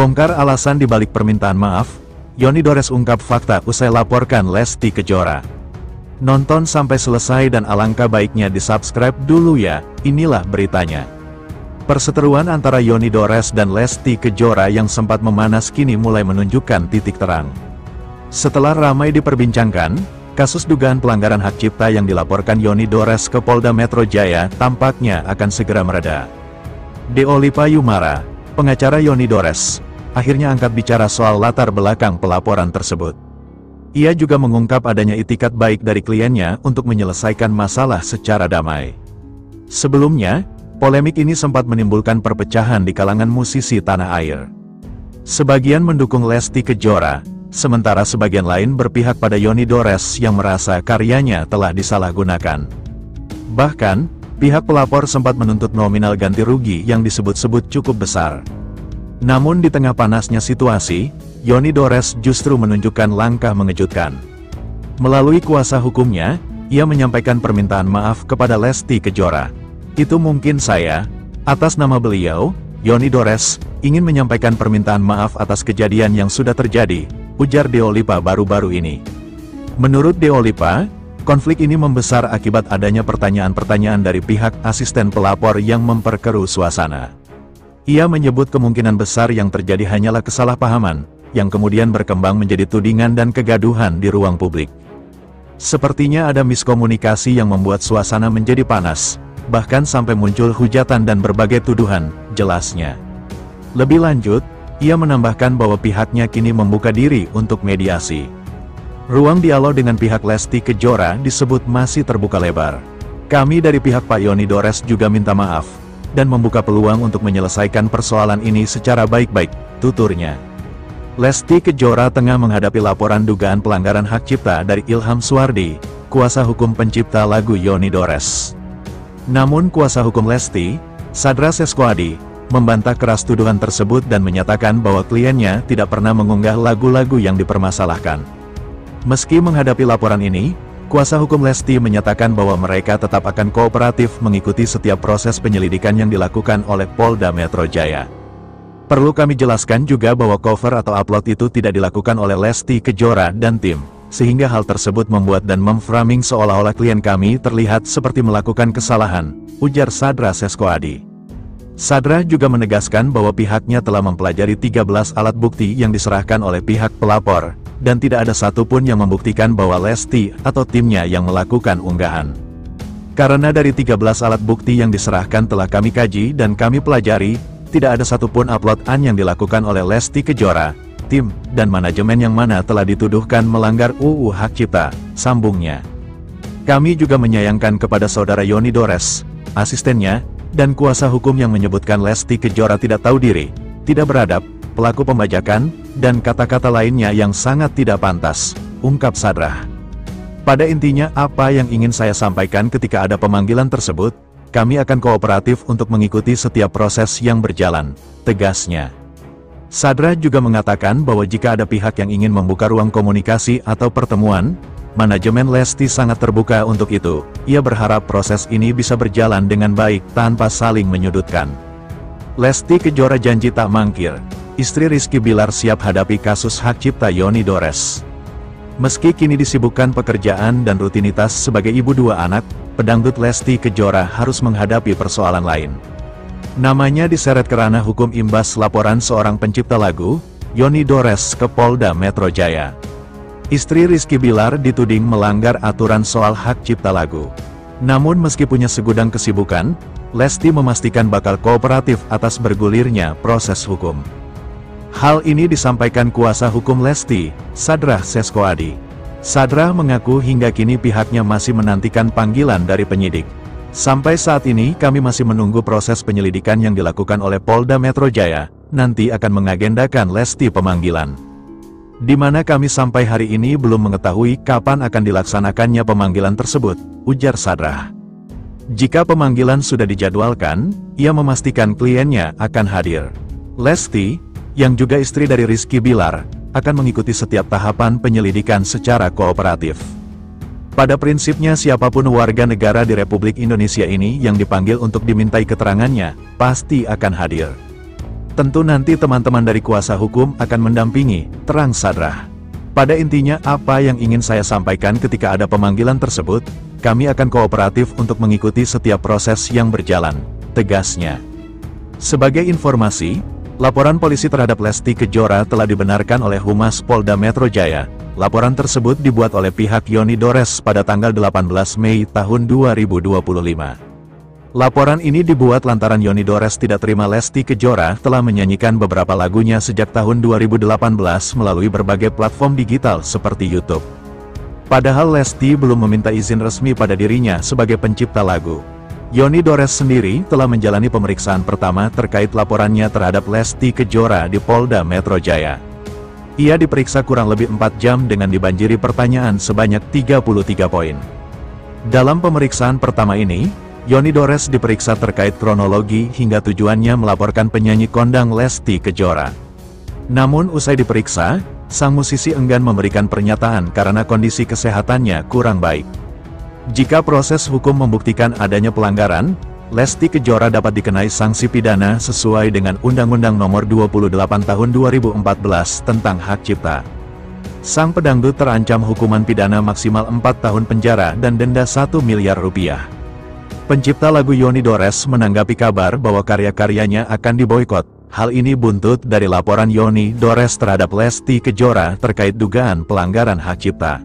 Bongkar alasan dibalik permintaan maaf, Yoni Dores ungkap fakta usai laporkan Lesti Kejora. Nonton sampai selesai dan alangkah baiknya di-subscribe dulu ya, inilah beritanya. Perseteruan antara Yoni Dores dan Lesti Kejora yang sempat memanas kini mulai menunjukkan titik terang. Setelah ramai diperbincangkan, kasus dugaan pelanggaran hak cipta yang dilaporkan Yoni Dores ke Polda Metro Jaya tampaknya akan segera mereda. Deolipa Yumara, pengacara Yoni Dores, akhirnya angkat bicara soal latar belakang pelaporan tersebut. Ia juga mengungkap adanya itikat baik dari kliennya untuk menyelesaikan masalah secara damai. Sebelumnya, polemik ini sempat menimbulkan perpecahan di kalangan musisi tanah air. Sebagian mendukung Lesti Kejora, sementara sebagian lain berpihak pada Yoni Dores yang merasa karyanya telah disalahgunakan. Bahkan, pihak pelapor sempat menuntut nominal ganti rugi yang disebut-sebut cukup besar. Namun di tengah panasnya situasi, Yoni Dores justru menunjukkan langkah mengejutkan. Melalui kuasa hukumnya, ia menyampaikan permintaan maaf kepada Lesti Kejora. Itu mungkin saya, atas nama beliau, Yoni Dores, ingin menyampaikan permintaan maaf atas kejadian yang sudah terjadi, ujar Deolipa baru-baru ini. Menurut Deolipa, konflik ini membesar akibat adanya pertanyaan-pertanyaan dari pihak asisten pelapor yang memperkeruh suasana. Ia menyebut kemungkinan besar yang terjadi hanyalah kesalahpahaman, yang kemudian berkembang menjadi tudingan dan kegaduhan di ruang publik. Sepertinya ada miskomunikasi yang membuat suasana menjadi panas, bahkan sampai muncul hujatan dan berbagai tuduhan, jelasnya. Lebih lanjut, ia menambahkan bahwa pihaknya kini membuka diri untuk mediasi. Ruang dialog dengan pihak Lesti Kejora disebut masih terbuka lebar. Kami dari pihak Pak Yoni Dores juga minta maaf, dan membuka peluang untuk menyelesaikan persoalan ini secara baik-baik, tuturnya. Lesti Kejora tengah menghadapi laporan dugaan pelanggaran hak cipta dari Ilham Suwardi, kuasa hukum pencipta lagu Yoni Dores. Namun kuasa hukum Lesti, Sadra Seskoadi, membantah keras tuduhan tersebut dan menyatakan bahwa kliennya tidak pernah mengunggah lagu-lagu yang dipermasalahkan. Meski menghadapi laporan ini, kuasa hukum Lesti menyatakan bahwa mereka tetap akan kooperatif mengikuti setiap proses penyelidikan yang dilakukan oleh Polda Metro Jaya. Perlu kami jelaskan juga bahwa cover atau upload itu tidak dilakukan oleh Lesti Kejora dan tim, sehingga hal tersebut membuat dan memframing seolah-olah klien kami terlihat seperti melakukan kesalahan, ujar Sadra Seskoadi. Sadra juga menegaskan bahwa pihaknya telah mempelajari 13 alat bukti yang diserahkan oleh pihak pelapor, dan tidak ada satupun yang membuktikan bahwa Lesti atau timnya yang melakukan unggahan. Karena dari 13 alat bukti yang diserahkan telah kami kaji dan kami pelajari, tidak ada satupun upload-an yang dilakukan oleh Lesti Kejora, tim, dan manajemen yang mana telah dituduhkan melanggar UU Hak Cipta, sambungnya. Kami juga menyayangkan kepada saudara Yoni Dores, asistennya, dan kuasa hukum yang menyebutkan Lesti Kejora tidak tahu diri, tidak beradab, pelaku pembajakan, dan kata-kata lainnya yang sangat tidak pantas, ungkap Sadra. Pada intinya apa yang ingin saya sampaikan ketika ada pemanggilan tersebut, kami akan kooperatif untuk mengikuti setiap proses yang berjalan, tegasnya. Sadra juga mengatakan bahwa jika ada pihak yang ingin membuka ruang komunikasi atau pertemuan, manajemen Lesti sangat terbuka untuk itu. Ia berharap proses ini bisa berjalan dengan baik tanpa saling menyudutkan. Lesti Kejora janji tak mangkir. Istri Rizky Bilar siap hadapi kasus hak cipta Yoni Dores. Meski kini disibukkan pekerjaan dan rutinitas sebagai ibu dua anak, pedangdut Lesti Kejora harus menghadapi persoalan lain. Namanya diseret ke ranah hukum imbas laporan seorang pencipta lagu, Yoni Dores ke Polda Metro Jaya. Istri Rizky Bilar dituding melanggar aturan soal hak cipta lagu. Namun meski punya segudang kesibukan, Lesti memastikan bakal kooperatif atas bergulirnya proses hukum. Hal ini disampaikan kuasa hukum Lesti, Sadra Seskoadi. Sadra mengaku hingga kini pihaknya masih menantikan panggilan dari penyidik. Sampai saat ini kami masih menunggu proses penyelidikan yang dilakukan oleh Polda Metro Jaya, nanti akan mengagendakan Lesti pemanggilan. Di mana kami sampai hari ini belum mengetahui kapan akan dilaksanakannya pemanggilan tersebut, ujar Sadra. Jika pemanggilan sudah dijadwalkan, ia memastikan kliennya akan hadir. Lesti, yang juga istri dari Rizky Bilar, akan mengikuti setiap tahapan penyelidikan secara kooperatif. Pada prinsipnya siapapun warga negara di Republik Indonesia ini yang dipanggil untuk dimintai keterangannya, pasti akan hadir. Tentu nanti teman-teman dari kuasa hukum akan mendampingi, terang Sadra. Pada intinya apa yang ingin saya sampaikan ketika ada pemanggilan tersebut, kami akan kooperatif untuk mengikuti setiap proses yang berjalan, tegasnya. Sebagai informasi, laporan polisi terhadap Lesti Kejora telah dibenarkan oleh Humas Polda Metro Jaya. Laporan tersebut dibuat oleh pihak Yoni Dores pada tanggal 18 Mei tahun 2025. Laporan ini dibuat lantaran Yoni Dores tidak terima Lesti Kejora telah menyanyikan beberapa lagunya sejak tahun 2018 melalui berbagai platform digital seperti YouTube. Padahal Lesti belum meminta izin resmi pada dirinya sebagai pencipta lagu. Yoni Dores sendiri telah menjalani pemeriksaan pertama terkait laporannya terhadap Lesti Kejora di Polda Metro Jaya. Ia diperiksa kurang lebih 4 jam dengan dibanjiri pertanyaan sebanyak 33 poin. Dalam pemeriksaan pertama ini, Yoni Dores diperiksa terkait kronologi hingga tujuannya melaporkan penyanyi kondang Lesti Kejora. Namun usai diperiksa, sang musisi enggan memberikan pernyataan karena kondisi kesehatannya kurang baik. Jika proses hukum membuktikan adanya pelanggaran, Lesti Kejora dapat dikenai sanksi pidana sesuai dengan Undang-Undang Nomor 28 Tahun 2014 tentang Hak Cipta. Sang pedangdut terancam hukuman pidana maksimal 4 tahun penjara dan denda 1 miliar rupiah. Pencipta lagu Yoni Dores menanggapi kabar bahwa karya-karyanya akan diboikot. Hal ini buntut dari laporan Yoni Dores terhadap Lesti Kejora terkait dugaan pelanggaran hak cipta.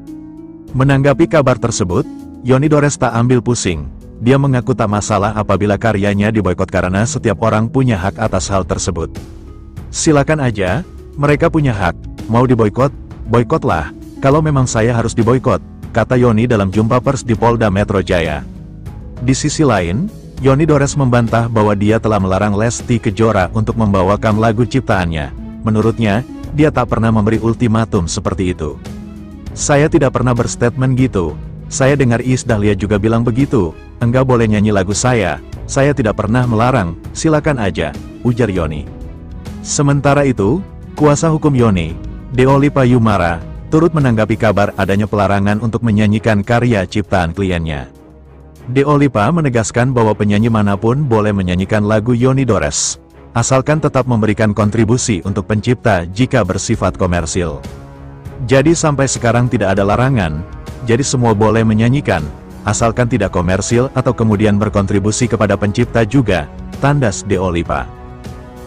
Menanggapi kabar tersebut, Yoni Dores tak ambil pusing. Dia mengaku tak masalah apabila karyanya diboikot karena setiap orang punya hak atas hal tersebut. Silakan aja, mereka punya hak. Mau diboikot, boikotlah. Kalau memang saya harus diboikot, kata Yoni dalam jumpa pers di Polda Metro Jaya. Di sisi lain, Yoni Dores membantah bahwa dia telah melarang Lesti Kejora untuk membawakan lagu ciptaannya. Menurutnya, dia tak pernah memberi ultimatum seperti itu. Saya tidak pernah berstatement gitu. Saya dengar Iis Dahlia juga bilang begitu. Enggak boleh nyanyi lagu saya tidak pernah melarang, silakan aja, ujar Yoni. Sementara itu, kuasa hukum Yoni, Deolipa Yumara, turut menanggapi kabar adanya pelarangan untuk menyanyikan karya ciptaan kliennya. Deolipa menegaskan bahwa penyanyi manapun boleh menyanyikan lagu Yoni Dores, asalkan tetap memberikan kontribusi untuk pencipta jika bersifat komersil. Jadi sampai sekarang tidak ada larangan, jadi semua boleh menyanyikan, asalkan tidak komersil atau kemudian berkontribusi kepada pencipta juga, tandas Deolipa.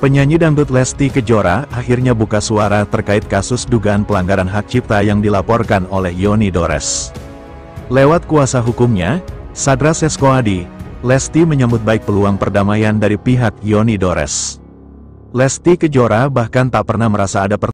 Penyanyi dangdut Lesti Kejora akhirnya buka suara terkait kasus dugaan pelanggaran hak cipta yang dilaporkan oleh Yoni Dores. Lewat kuasa hukumnya, Sadra Seskoadi, Lesti menyambut baik peluang perdamaian dari pihak Yoni Dores. Lesti Kejora bahkan tak pernah merasa ada